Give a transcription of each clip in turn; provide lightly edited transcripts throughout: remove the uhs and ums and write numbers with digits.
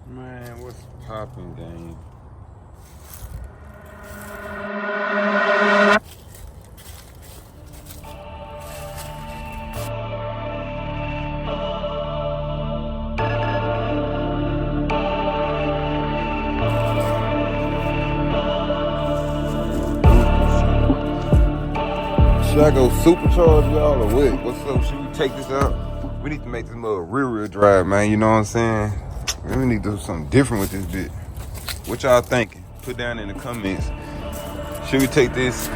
Man, what's poppin', gang? Should I go supercharge y'all or what? What's up? Should we take this out? We need to make this little rear drive, man. You know what I'm saying? We need to do something different with this bit. What y'all thinking? Put down in the comments. Should we take this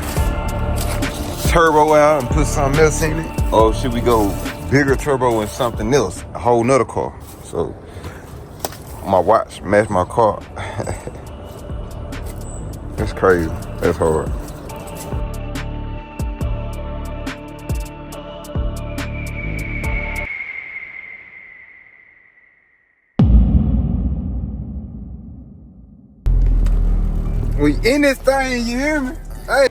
turbo out and put something else in it? Or should we go bigger turbo and something else? A whole nother car. So my watch match my car. That's crazy. That's hard. We in this thing, you hear me? Hey.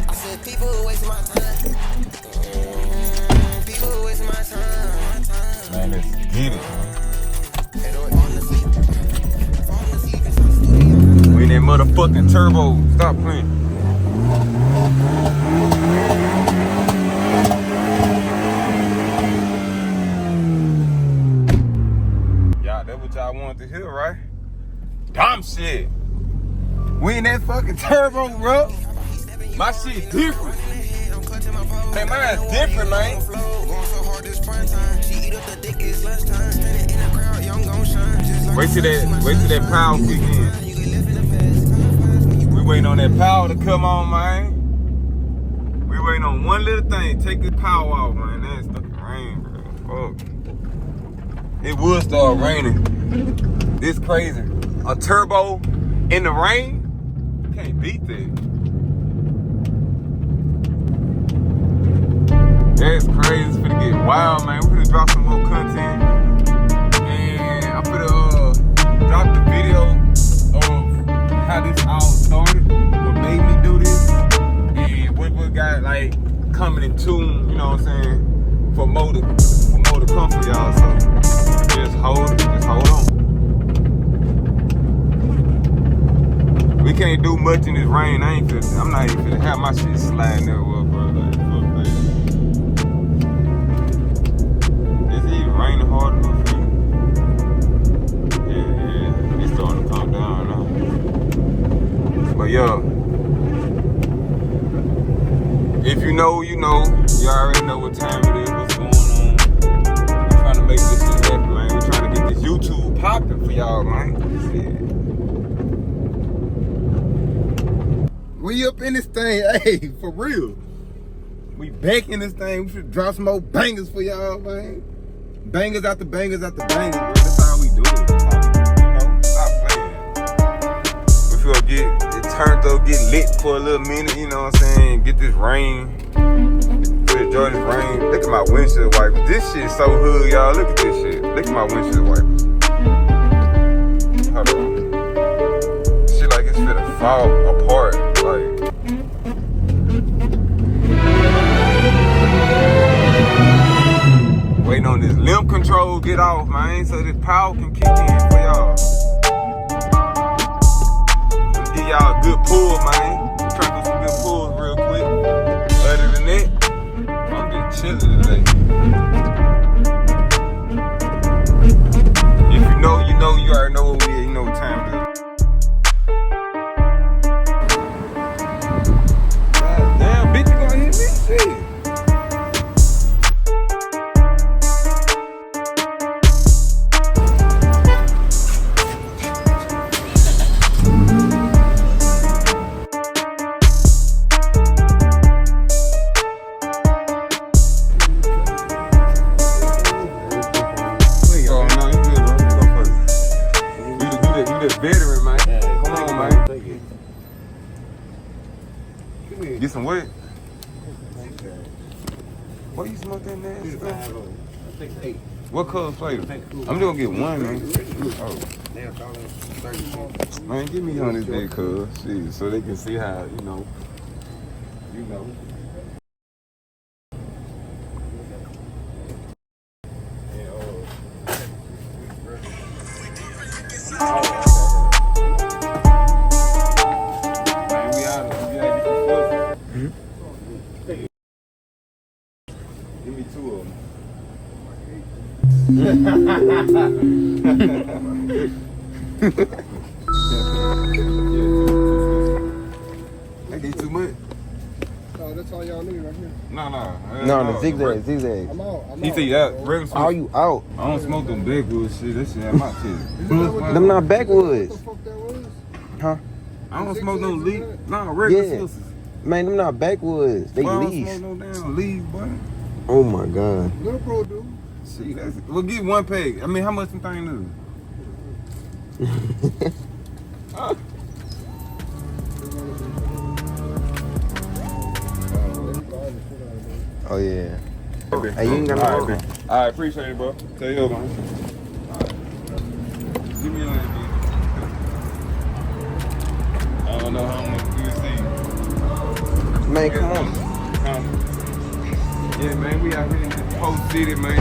I said people waste my time. People waste my time. Man, let's get it. We in that motherfucking turbo. Stop playing. Y'all wanted to hear, right? Dumb shit. We in that fucking turbo, bro. My shit different. Man, mine's different, man. Wait till that power kick in. We waiting on that power to come on, man. We waiting on one little thing. Take this power off, man. That's fucking rain, bro. Fuck. It would start raining. This crazy. A turbo in the rain? Can't beat that. That's crazy. It's finna get wild, man. We're gonna drop some more content. And I'm finna drop the video of how this all started. What made me do this. And what we got like coming in tune, you know what I'm saying? For more to come for y'all. So just hold on. We can't do much in this rain. I'm not even finna have my shit sliding there, bro. Like, fuck that. Is it even raining hard enough for you? Yeah, it's starting to calm down now. But yo, if you know, you know. You already know what time it is, what's going on. We're trying to make this shit happen, man. We're trying to get this YouTube popping for y'all, man. We up in this thing, hey, for real. We back in this thing. We should drop some more bangers for y'all, man. Bangers after bangers after bangers, bro. That's how we do it. That's how we, you know, stop playing. We feel get it turned up, get lit for a little minute, you know what I'm saying? Get this rain. Enjoy this rain. Look at my windshield wipers. This shit so hood, y'all. Look at this shit. Look at my windshield wipers. Hold on. Shit like it's finna fall apart. Like. Waiting on this limb control get off, man, so this power can kick in for y'all. Let's give y'all a good pull, man. We're trying to do some good pulls real quick. Other than that, I'm just chilling today. If you know, you know, you already know what we is, you know what time it is. God damn, bitch, you gonna hit me? Shit. Veteran, man. Come on, man. Get some wet. Why you smoke that nasty stuff? What color flavor? I'm just gonna get one, man. Oh. Man, give me on this day, cuz. Shit, so they can see how, you know. Man, we out of here. Give me 2 of them. I get too much. No, that's all y'all need right here. No, No, the zigzag. I'm out. He said you out. Regular smoke. Are you out? I don't smoke them backwoods shit. That shit in my shit. Them not backwoods. What the fuck that was? Huh? I don't smoke no leaf. Nah, regular Yeah. sources. Man, them not backwoods. They Boy, I don't leaves. smoke no damn leaves, boy. Oh my god. Little bro, dude. See, that's it. Well, get 1 peg. I mean, how much some thing is? Oh yeah. Okay. Hey, you ain't got no All phone. right, man. All right, appreciate it, bro. Tell you over. All right. Give me a little bit. I don't know how much you see. Man, come on. Yeah, man, we out here in the Post City, man.